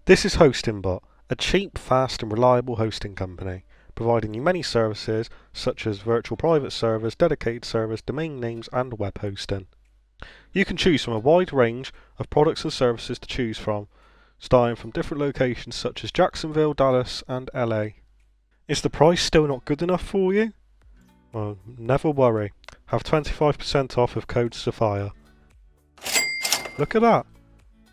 This is HostingBot, a cheap, fast and reliable hosting company, providing you many services such as virtual private servers, dedicated servers, domain names and web hosting. You can choose from a wide range of products and services to choose from, starting from different locations such as Jacksonville, Dallas and LA. Is the price still not good enough for you? Well, never worry. Have 25% off with code Zephyr. Look at that!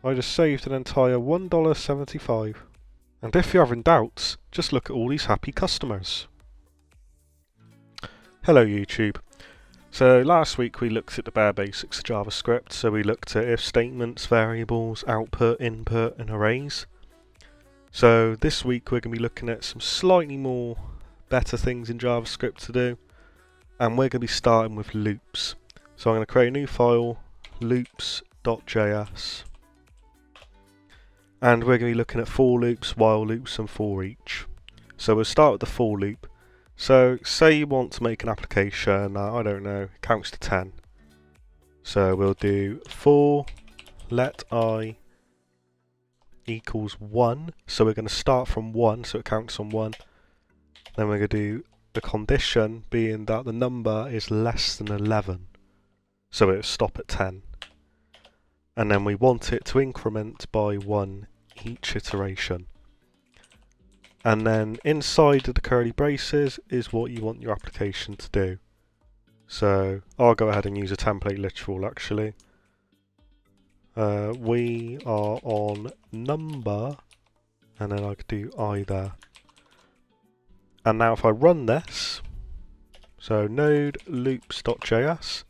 I just saved an entire $1.75. And if you're having doubts, just look at all these happy customers. Hello YouTube. So last week we looked at the bare basics of JavaScript. So we looked at if statements, variables, output, input and arrays. So this week we're going to be looking at some slightly more better things in JavaScript to do. And we're going to be starting with loops. So I'm going to create a new file, loops.js. And we're going to be looking at for loops, while loops and for each. So we'll start with the for loop. So say you want to make an application, I don't know, it counts to 10. So we'll do for let I equals 1. So we're going to start from 1, so it counts on 1. Then we're going to do the condition being that the number is less than 11. So it'll stop at 10. And then we want it to increment by 1 each iteration. And then inside of the curly braces is what you want your application to do. So I'll go ahead and use a template literal actually. We are on number, and then I could do I there. And now if I run this, so node loops.js,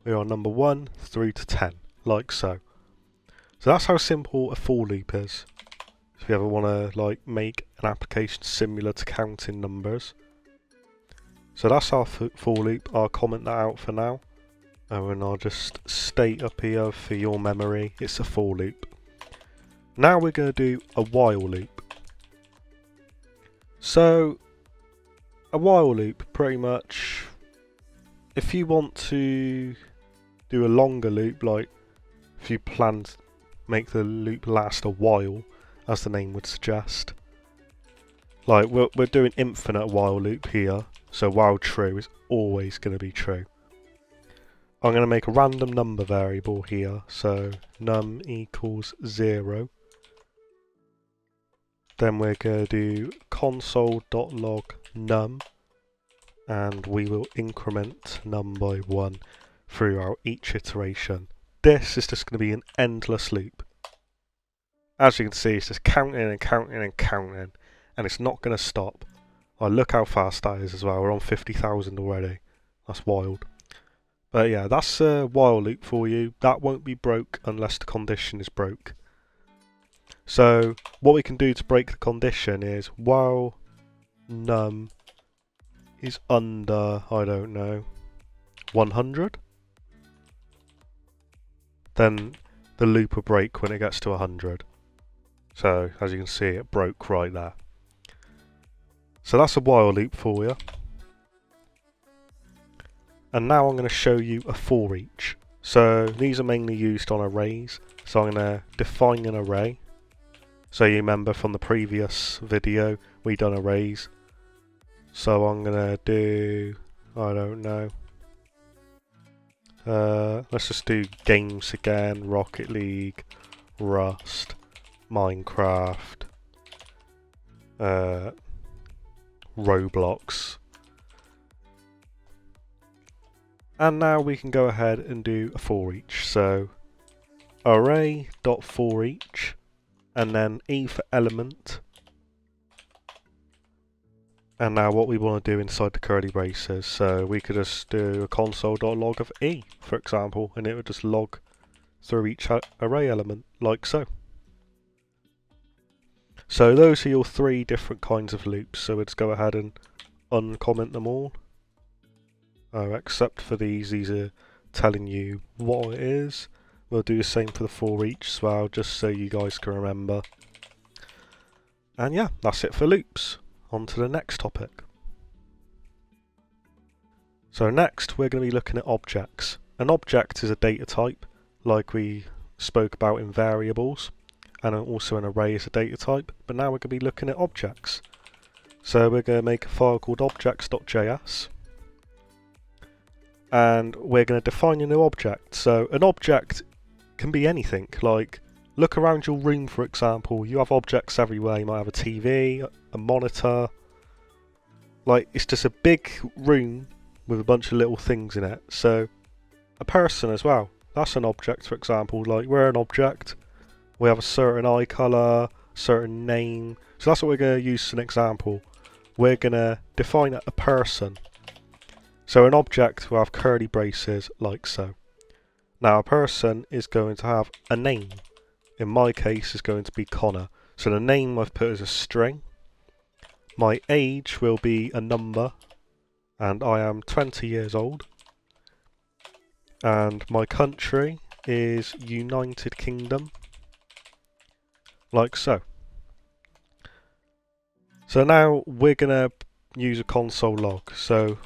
we are number 1 through to 10, like so. So that's how simple a for loop is. If you ever want to make an application similar to counting numbers. So that's our for loop. I'll comment that out for now. And I'll just state up here for your memory, it's a for loop. Now we're going to do a while loop. So a while loop, pretty much, if you want to do a longer loop, like if you plan to make the loop last a while, as the name would suggest. Like we're doing infinite while loop here, so while true is always going to be true. I'm going to make a random number variable here, so num equals 0. Then we're going to do console.log num, and we will increment num by 1 throughout each iteration. This is just going to be an endless loop. As you can see, it's just counting and counting and counting, and it's not going to stop. Oh, look how fast that is as well. We're on 50,000 already. That's wild. But yeah, that's a while loop for you. That won't be broke unless the condition is broke. So what we can do to break the condition is while num is under, I don't know, 100, then the loop will break when it gets to 100. So as you can see, it broke right there. So that's a while loop for you. And now I'm going to show you a for each. So these are mainly used on arrays. So I'm going to define an array. So you remember from the previous video, we done arrays. So I'm going to do, I don't know. Let's just do games again, Rocket League, Rust, Minecraft, Roblox. And now we can go ahead and do a for each. So array.forEach, and then E for element. And now what we want to do inside the curly braces. So we could just do a console.log of E, for example, and it would just log through each array element, like so. So those are your 3 different kinds of loops. So let's go ahead and uncomment them all. Except for these are telling you what it is. We'll do the same for the for each as well, just so you guys can remember. And yeah, that's it for loops. On to the next topic. So next we're going to be looking at objects. An object is a data type, like we spoke about in variables. and also an array as a data type, but now we're going to be looking at objects. So we're going to make a file called objects.js, and we're going to define a new object. So an object can be anything, like look around your room for example, you have objects everywhere. You might have a TV, a monitor, like it's just a big room with a bunch of little things in it. So a person as well, that's an object for example, like we're an object, we have a certain eye colour, certain name, so that's what we're going to use as an example. We're going to define a person. So an object will have curly braces like so. Now a person is going to have a name. In my case is going to be Connor. So the name I've put as a string. My age will be a number, and I am 20 years old. And my country is United Kingdom, like so. So now we're going to use a console log. So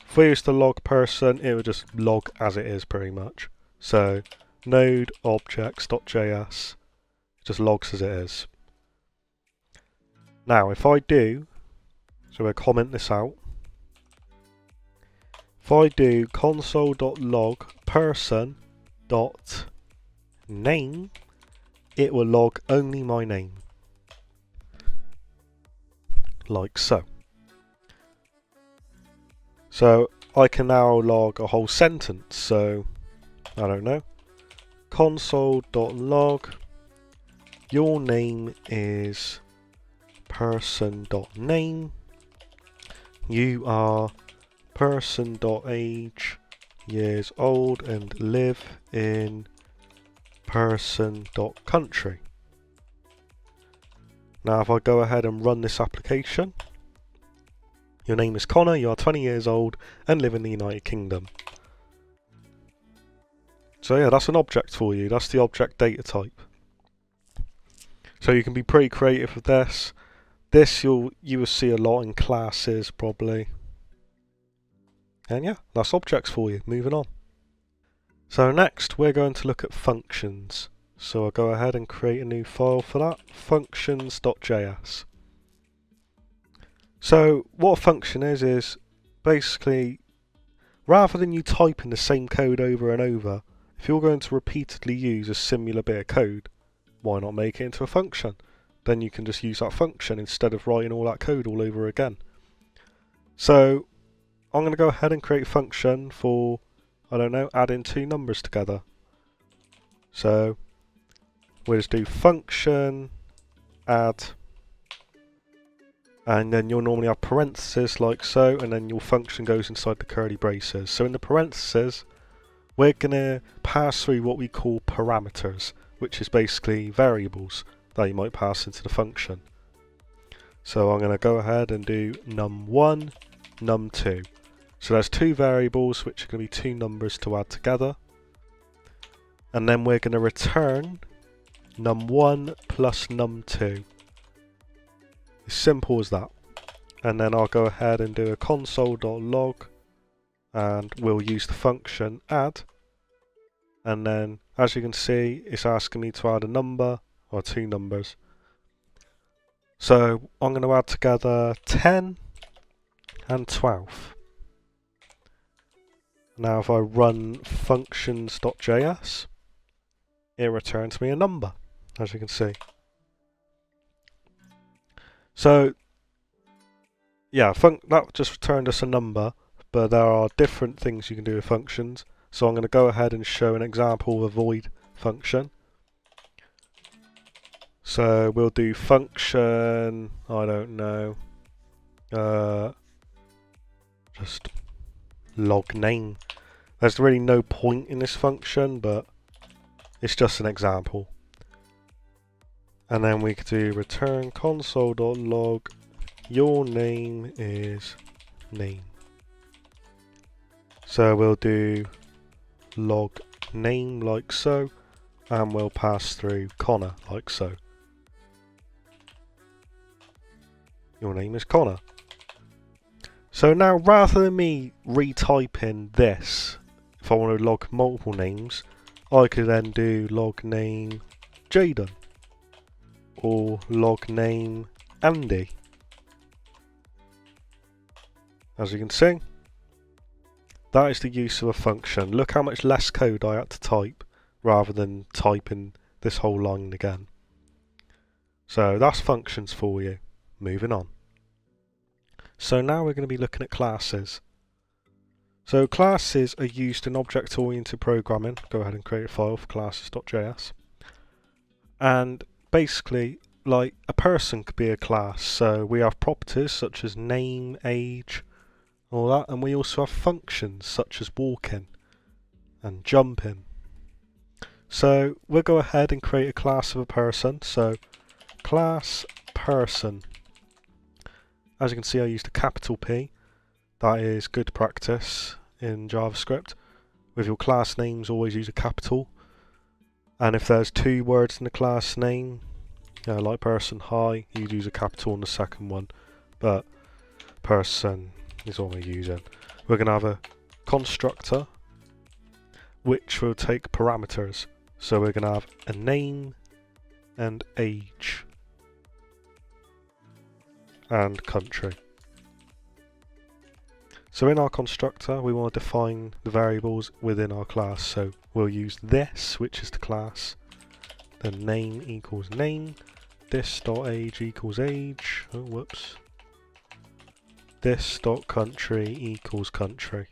if we use the log person, it will just log as it is pretty much. So node objects.js just logs as it is. Now if I do, so we'll comment this out. If I do console.log person.name, it will log only my name. Like so. So I can now log a whole sentence. So I don't know. Console.log your name is person.name. You are person.age years old and live in person.country. Now if I go ahead and run this application, your name is Connor, you are 20 years old and live in the United Kingdom. So yeah, that's an object for you, that's the object data type. So you can be pretty creative with this. This you will see a lot in classes probably. And yeah, that's objects for you, moving on. So next we're going to look at functions. So I'll go ahead and create a new file for that, functions.js. So what a function is basically, rather than you typing the same code over and over, if you're going to repeatedly use a similar bit of code, why not make it into a function? Then you can just use that function instead of writing all that code all over again. So I'm going to go ahead and create a function for, I don't know, adding two numbers together. So we'll just do function add, and then you'll normally have parentheses like so, and then your function goes inside the curly braces. So in the parentheses, we're going to pass through what we call parameters, which is basically variables that you might pass into the function. So I'm going to go ahead and do num1, num2. So there's two variables which are going to be two numbers to add together. And then we're going to return num1 plus num2. As simple as that. And then I'll go ahead and do a console.log, and we'll use the function add. And then as you can see, it's asking me to add a number or two numbers. So I'm going to add together 10 and 12. Now if I run functions.js, it returns me a number, as you can see. So yeah, that just returned us a number, but there are different things you can do with functions. So I'm going to go ahead and show an example of a void function. So we'll do function, I don't know, just log name. There's really no point in this function, but it's just an example. And then we could do return console.log your name is name. So we'll do log name like so, and we'll pass through Connor like so. Your name is Connor. So now rather than me retyping this, if I want to log multiple names, I could then do log name Jaden example, log name Andy. As you can see, that is the use of a function. Look how much less code I had to type rather than typing this whole line again. So that's functions for you. Moving on. So now we're going to be looking at classes. So classes are used in object-oriented programming. Go ahead and create a file for classes.js. And basically, like a person could be a class. So we have properties such as name, age, all that, and we also have functions such as walking and jumping. So we'll go ahead and create a class of a person. So class person. As you can see, I used a capital P. That is good practice in JavaScript. With your class names, always use a capital. And if there's two words in the class name, like person hi, you'd use a capital on the second one. But person is all we're using. We're going to have a constructor which will take parameters. So we're going to have a name and age and country. So in our constructor we want to define the variables within our class. So we'll use this, which is the class, then name equals name, this.age equals age, oh whoops, this.country equals country.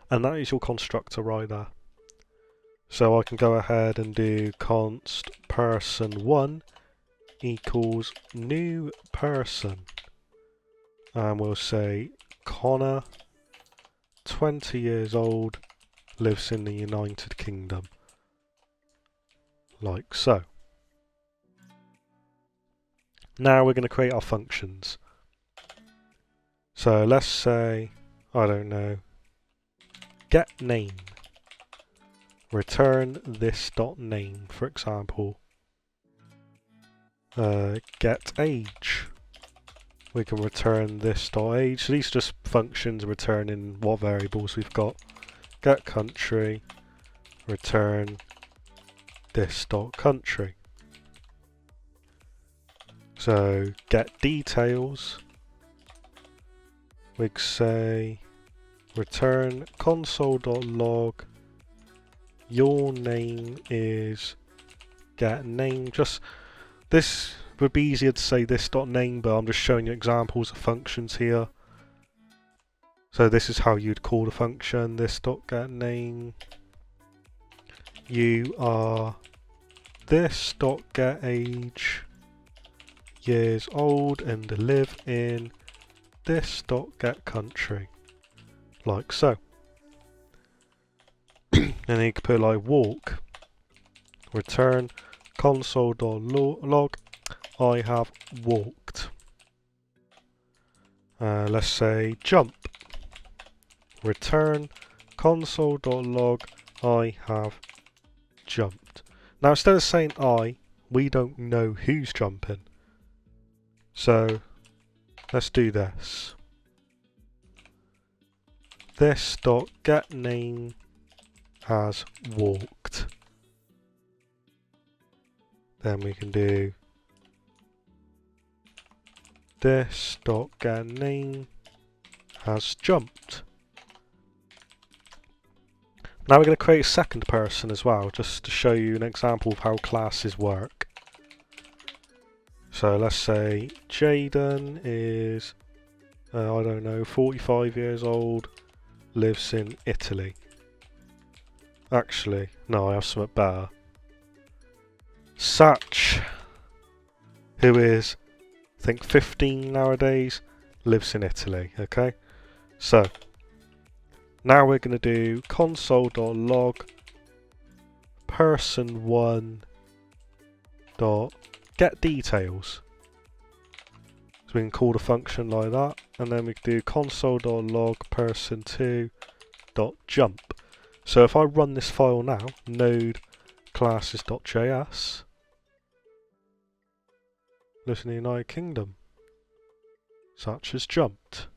And that is your constructor right there. So I can go ahead and do const person1 equals new person, and we'll say Connor, 20 years old, lives in the United Kingdom, like so. Now we're going to create our functions. So let's say, I don't know, get name, return this.name, for example. Get age, we can return this.age. So these are just functions returning what variables we've got. Get country, return this.country. So get details, we could say return console.log, your name is get name. Just this would be easier to say this.name, but I'm just showing you examples of functions here. So this is how you'd call the function, this.getName. You are this.getAge, years old, and live in this.getCountry, like so. And then you could put like walk, return console.log, I have walked. Let's say jump, return console.log, I have jumped. Now instead of saying I, we don't know who's jumping. So let's do this. This.getName has walked. Then we can do this.getName has jumped. Now we're going to create a second person as well, just to show you an example of how classes work. So let's say Jaden is, I don't know, 45 years old, lives in Italy. Actually, no, I have something better. Satch, who is, I think 15 nowadays, lives in Italy, okay? So, now we're going to do console.log person1 dot get details. So we can call the function like that, and then we can do console.log person2 dot jump. So if I run this file now, node classes.js, lives in the United Kingdom, such as jumped.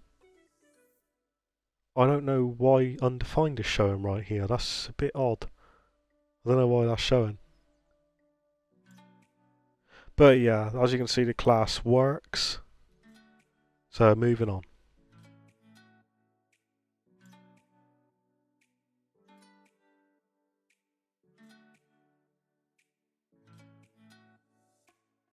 I don't know why undefined is showing right here, that's a bit odd. I don't know why that's showing. But yeah, as you can see, the class works. So moving on.